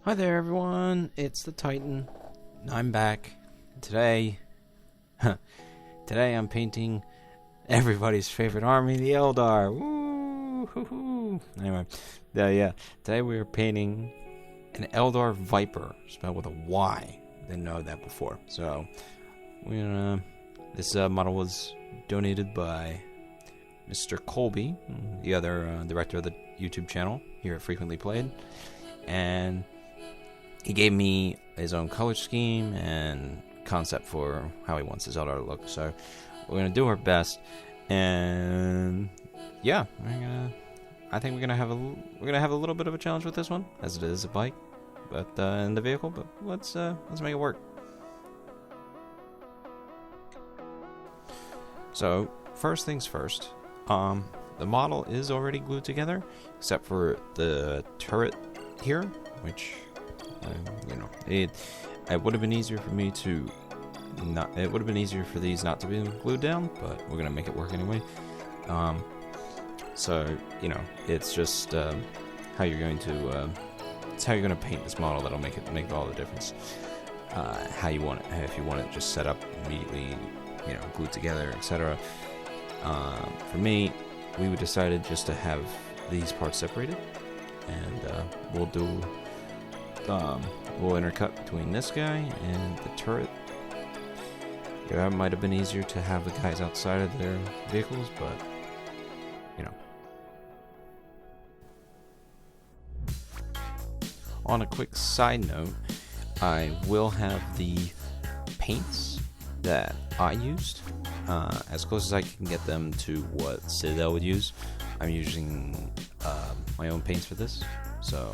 Hi there everyone, it's the Titan. I'm back. Today I'm painting everybody's favorite army, the Eldar. Woo! Hoo-hoo. Anyway, today we are painting an Eldar Vyper, spelled with a Y. Didn't know that before. So, this model was donated by Mr. Colby, the other director of the YouTube channel here at Frequently Played, and he gave me his own color scheme and concept for how he wants his Eldar to look. So we're gonna do our best, and yeah, I think we're gonna have a little bit of a challenge with this one, as it is a bike, but in the vehicle. But let's make it work. So first things first, the model is already glued together, except for the turret here, which it would have been easier for me to it would have been easier for these not to be glued down, but we're gonna make it work anyway. So it's just how you're going to it's how you're gonna paint this model that'll make all the difference. How you want it, if you want it just set up immediately, glued together, etc. For me, we decided just to have these parts separated, and we'll intercut between this guy and the turret. It might have been easier to have the guys outside of their vehicles, but On a quick side note, I will have the paints that I used as close as I can get them to what Citadel would use. I'm using my own paints for this, so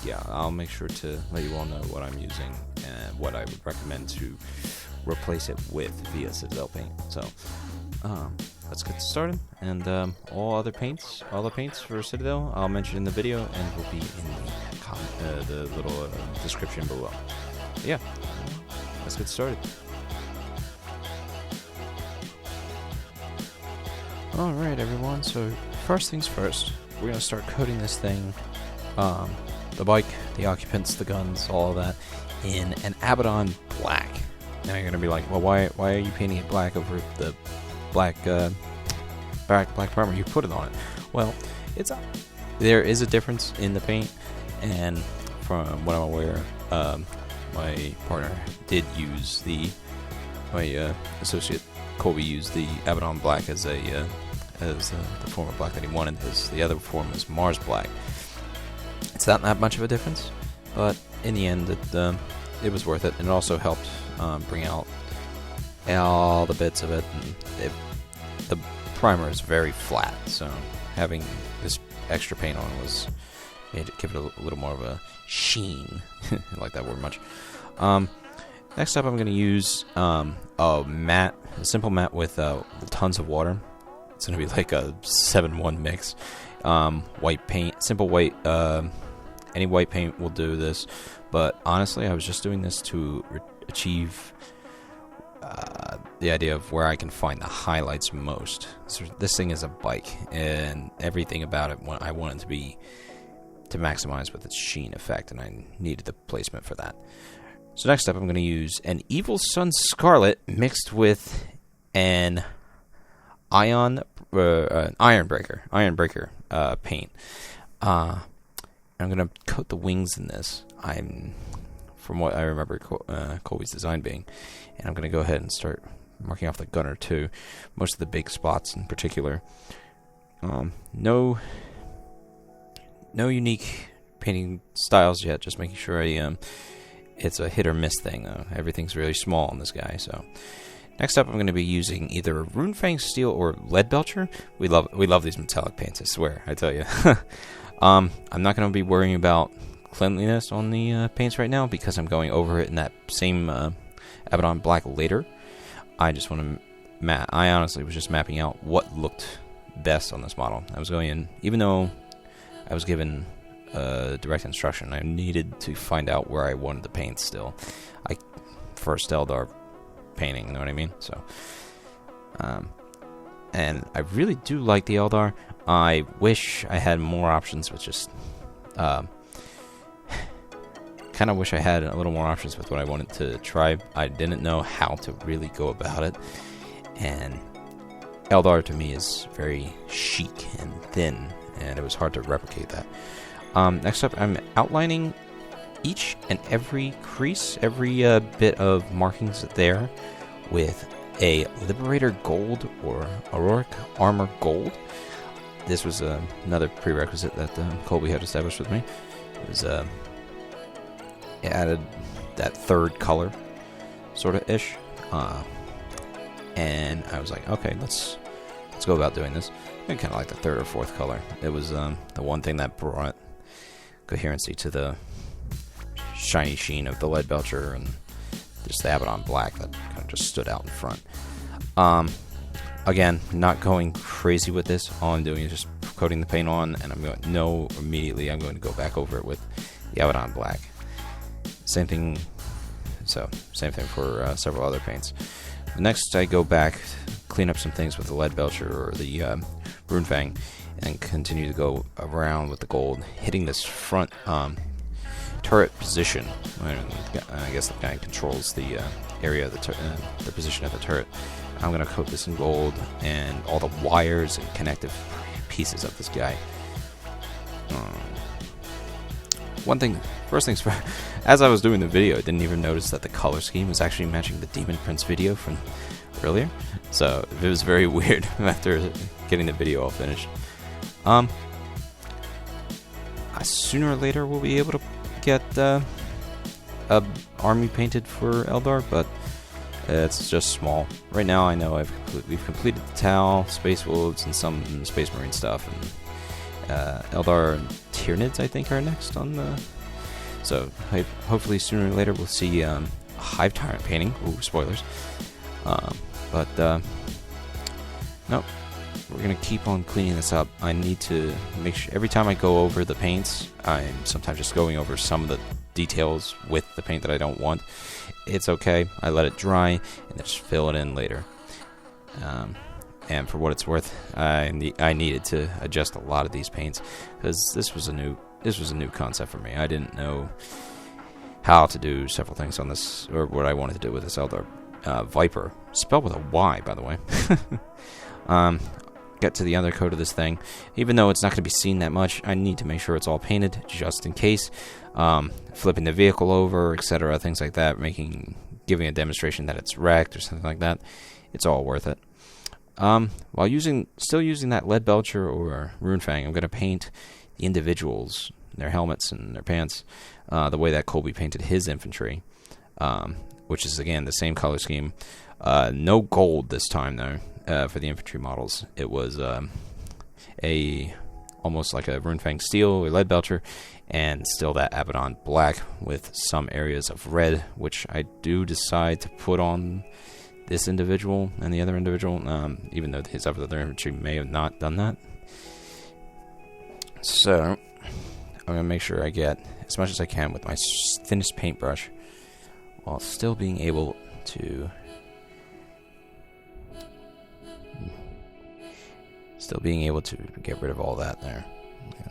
yeah, I'll make sure to let you all know what I'm using and what I would recommend to replace it with via Citadel paint. So let's get started, and all the paints for Citadel I'll mention in the video and will be in the little description below. But yeah, let's get started. Alright everyone, so first things first, we're going to start coating this thing, the bike, the occupants, the guns, all of that, in an Abaddon Black. Now you're going to be like, well, why are you painting it black over the black primer you put it on it? Well, there is a difference in the paint, and from what I'm aware, my partner did use my associate Colby used the Abaddon Black as the form of black that he wanted. The other form is Mars Black. It's not that much of a difference, but in the end, it was worth it, and it also helped bring out all the bits of it. And the primer is very flat, so having this extra paint on made it give it a little more of a sheen. I like that word much. Next up, I'm going to use a simple matte with tons of water. It's going to be like a 7-1 mix. White paint, simple white. Any white paint will do this, but honestly, I was just doing this to achieve the idea of where I can find the highlights most. So this thing is a bike, and everything about it, I want it to maximize with its sheen effect, and I needed the placement for that. So next up, I'm going to use an Evil Sunz Scarlet mixed with an Ironbreaker paint. I'm going to coat the wings in this. From what I remember Colby's design being, and I'm going to go ahead and start marking off the gunner too. Most of the big spots in particular. No unique painting styles yet. Just making sure it's a hit or miss thing, though. Everything's really small on this guy. So next up, I'm going to be using either Runefang Steel or Lead Belcher. We love these metallic paints, I swear. I tell you. I'm not going to be worrying about cleanliness on the paints right now, because I'm going over it in that same Abaddon Black later. I just want to I honestly was just mapping out what looked best on this model. I was going in, even though I was given direct instruction, I needed to find out where I wanted the paint still. First Eldar painting, you know what I mean? So, and I really do like the Eldar. I wish I had more options with just kind of wish I had a little more options with what I wanted to try. I didn't know how to really go about it, and Eldar to me is very chic and thin, and it was hard to replicate that. Next up, I'm outlining each and every crease, every bit of markings there with a Liberator Gold or Auric Armour Gold. This was another prerequisite that Colby had established with me. It was it added that third color, sort of ish, and I was like, okay, let's go about doing this. I kind of like the third or fourth color. It was the one thing that brought coherency to the shiny sheen of the lead Belcher and just the Abaddon Black that kind of just stood out in front. Again, not going crazy with this. All I'm doing is just coating the paint on, and I'm going immediately I'm going to go back over it with the Abaddon Black. Same thing for several other paints. Next, I go back, clean up some things with the lead Belcher or the Runefang, and continue to go around with the gold, hitting this front turret position. I guess the guy controls the area of the position of the turret. I'm going to coat this in gold and all the wires and connective pieces of this guy. First things first, as I was doing the video, I didn't even notice that the color scheme was actually matching the Daemon Prince video from earlier. So it was very weird after getting the video all finished. Sooner or later we'll be able to get a army painted for Eldar, but it's just small. Right now I know we've completed the Tau, Space Wolves, and some Space Marine stuff, and Eldar and Tyranids I think are next on the... So hopefully sooner or later we'll see a Hive Tyrant painting. Ooh, spoilers. Nope. We're going to keep on cleaning this up. I need to make sure every time I go over the paints, I'm sometimes just going over some of the details with the paint that I don't want. It's okay. I let it dry and then just fill it in later. And for what it's worth, I needed to adjust a lot of these paints because this was a new concept for me. I didn't know how to do several things on this, or what I wanted to do with this Eldar Vyper, spelled with a Y, by the way. Get to the undercoat of this thing. Even though it's not going to be seen that much, I need to make sure it's all painted just in case. Flipping the vehicle over, etc., things like that, giving a demonstration that it's wrecked or something like that. It's all worth it. While still using that lead Belcher or Runefang, I'm going to paint the individuals, their helmets and their pants, the way that Colby painted his infantry, which is again the same color scheme. No gold this time though. For the infantry models, it was almost like a Runefang Steel or lead Belcher, and still that Abaddon Black with some areas of red, which I do decide to put on this individual and the other individual, even though his other infantry may have not done that. So I'm going to make sure I get as much as I can with my thinnest paintbrush while still being able to get rid of all that there.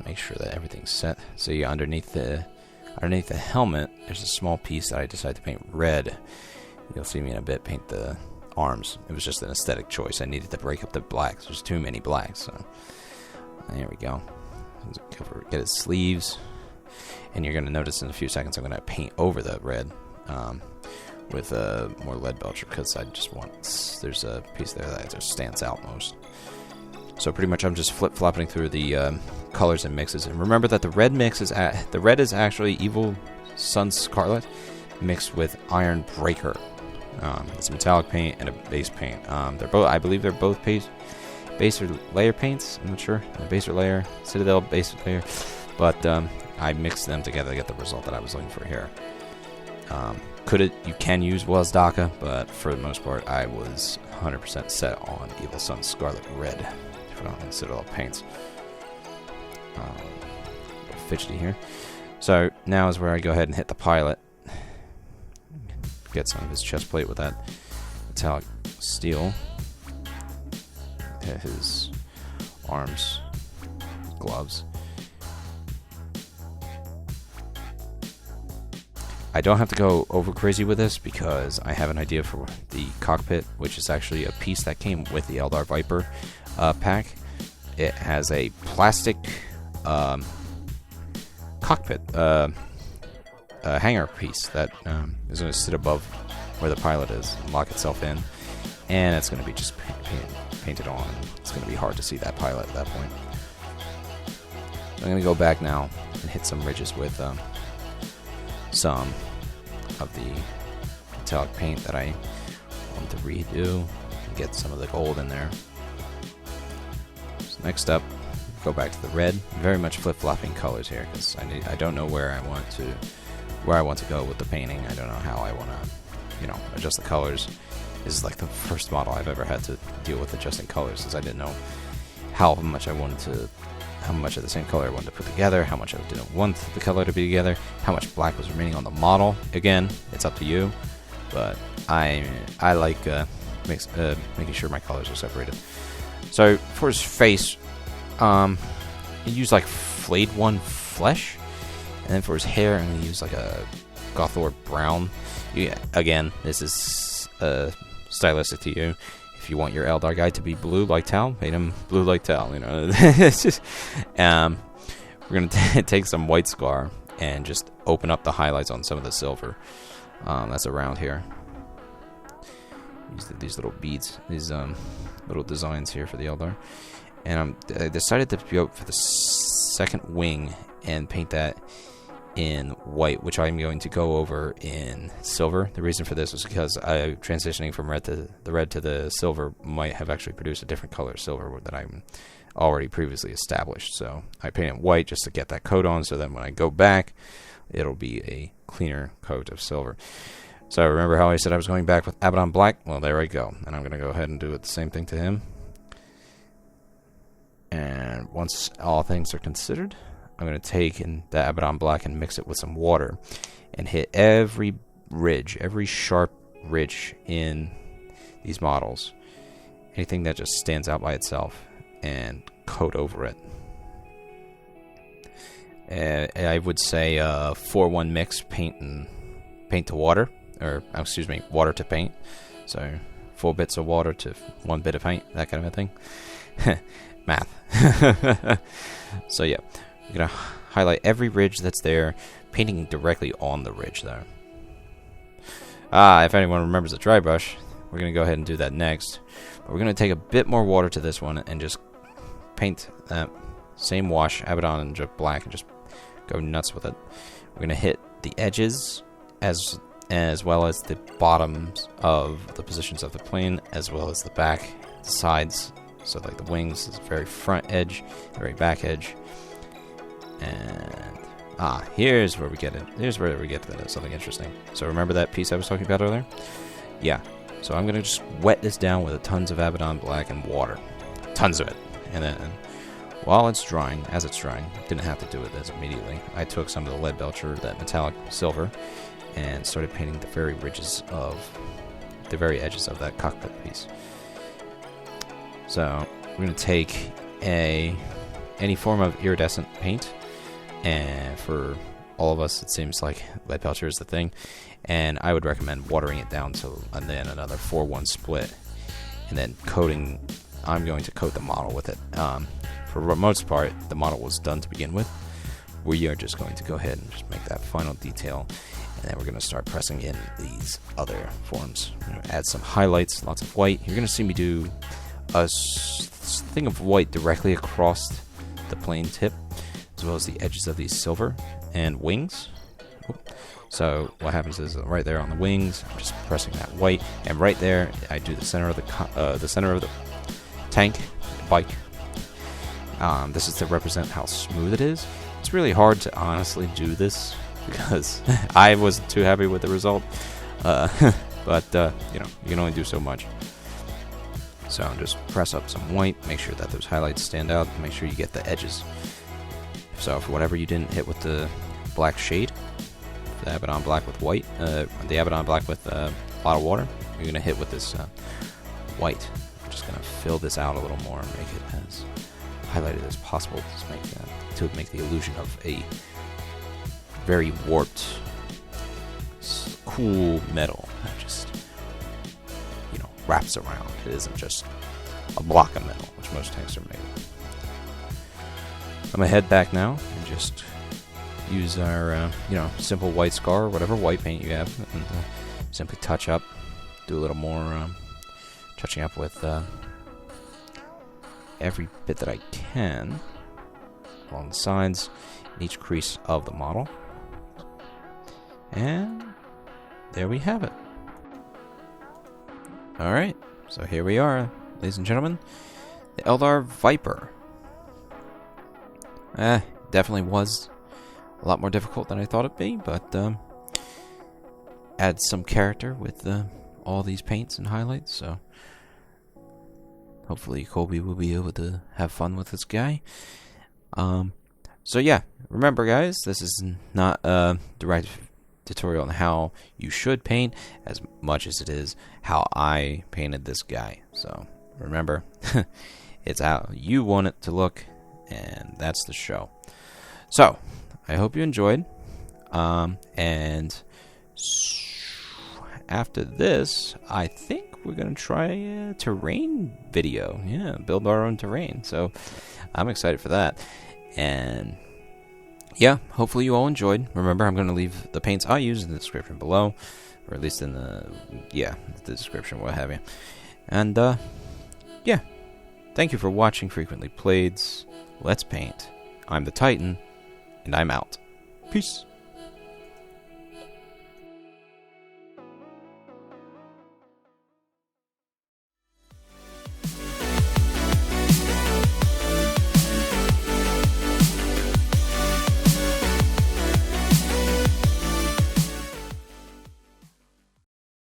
Make sure that everything's set. So yeah, underneath the helmet, there's a small piece that I decided to paint red. You'll see me in a bit paint the arms. It was just an aesthetic choice. I needed to break up the blacks. There's too many blacks. So there we go. Get his sleeves, and you're going to notice in a few seconds I'm going to paint over the red with more lead Belcher because I just want. There's a piece there that just stands out most. So pretty much I'm just flip-flopping through the colors and mixes. And remember that the red is actually Evil Sunz Scarlet mixed with Ironbreaker. It's a metallic paint and a base paint. I believe they're both base or layer paints. I'm not sure. Base or layer, Citadel base or layer. But I mixed them together to get the result that I was looking for here. You can use Wazdaka, but for the most part I was 100% set on Evil Sunz Scarlet Red. Citadel paints. Fidgety here. So now is where I go ahead and hit the pilot. Get some of his chest plate with that metallic steel. Hit his arms, gloves. I don't have to go over crazy with this because I have an idea for the cockpit, which is actually a piece that came with the Eldar Vyper pack. It has a plastic cockpit hanger piece that is going to sit above where the pilot is and lock itself in, and it's going to be just painted on. It's going to be hard to see that pilot at that point. So I'm going to go back now and hit some ridges with some of the metallic paint that I want to redo and get some of the gold in there. So next up, go back to the red. Very much flip-flopping colors here because I don't know where I want to go with the painting. I don't know how I want to, adjust the colors. This is like the first model I've ever had to deal with adjusting colors, since I didn't know how much of the same color I wanted to put together, how much I didn't want the color to be together, how much black was remaining on the model. Again, it's up to you, but I like making sure my colors are separated. So for his face, I use like Flayed One Flesh, and then for his hair, I'm going to use like a Gorthor Brown. Again, this is stylistic to you. If you want your Eldar guy to be blue like Tal, paint him blue like Tal. It's just, we're gonna take some white scar and just open up the highlights on some of the silver that's around here. Use these little beads, these little designs here for the Eldar, and I decided to go for the second wing and paint that in white, which I'm going to go over in silver. The reason for this is because transitioning from the red to the silver might have actually produced a different color silver that I'm already previously established. So I painted white just to get that coat on, so then when I go back, it'll be a cleaner coat of silver. So remember how I said I was going back with Abaddon Black? Well, there I go. And I'm going to go ahead and do the same thing to him. And once all things are considered, I'm going to take in the Abaddon Black and mix it with some water and hit every ridge, every sharp ridge in these models. Anything that just stands out by itself, and coat over it. I would say 4-1 mix, paint to water, or excuse me, water to paint. So 4 bits of water to 1 bit of paint, that kind of a thing. Math. So yeah. I'm going to highlight every ridge that's there, painting directly on the ridge though. If anyone remembers the dry brush, we're going to go ahead and do that next. But we're going to take a bit more water to this one and just paint that same wash, Abaddon Black, and just go nuts with it. We're going to hit the edges as well as the bottoms of the positions of the plane, as well as the back, the sides. So like the wings is very front edge, very back edge. And here's where we get it. Here's where we get to something interesting. So remember that piece I was talking about earlier? Yeah. So I'm gonna just wet this down with tons of Abaddon Black and water, tons of it. And then while it's drying, as it's drying, didn't have to do it as immediately. I took some of the lead Belcher, that metallic silver, and started painting the very edges of that cockpit piece. So we're gonna take any form of iridescent paint. And for all of us, it seems like lead Belcher is the thing. And I would recommend watering it down and then another 4-1 split. And then coating, I'm going to coat the model with it. For the most part, the model was done to begin with. We are just going to go ahead and just make that final detail. And then we're going to start pressing in these other forms. Add some highlights, lots of white. You're going to see me do a thing of white directly across the plane tip, as well as the edges of these silver and wings. So what happens is right there on the wings, I'm just pressing that white, and right there I do the center of the tank bike. This is to represent how smooth it is. It's really hard to honestly do this because I wasn't too happy with the result. But you can only do so much. So just press up some white, make sure that those highlights stand out, and make sure you get the edges. So for whatever you didn't hit with the black shade, the Abaddon Black with white, the Abaddon Black with a lot of water, you're going to hit with this white. I'm just going to fill this out a little more and make it as highlighted as possible to make the illusion of a very warped cool metal that just, you know, wraps around. It isn't just a block of metal, which most tanks are made of. I'm gonna head back now and just use our, you know, simple white scar, whatever white paint you have, and simply touch up, do a little more touching up with every bit that I can along the sides in each crease of the model. And there we have it. Alright, so here we are, ladies and gentlemen. The Eldar Vyper. Definitely was a lot more difficult than I thought it'd be, but adds some character with all these paints and highlights, so hopefully Colby will be able to have fun with this guy. So yeah, remember guys, this is not a direct tutorial on how you should paint as much as it is how I painted this guy. So remember, it's how you want it to look, and that's the show. So I hope you enjoyed, and after this I think we're gonna try a terrain video. Yeah, build our own terrain, so I'm excited for that. And yeah, hopefully you all enjoyed. Remember, I'm going to leave the paints I use in the description below, or at least in the description, what have you. And yeah, thank you for watching Frequently Played's Let's Paint. I'm the Titan, and I'm out. Peace.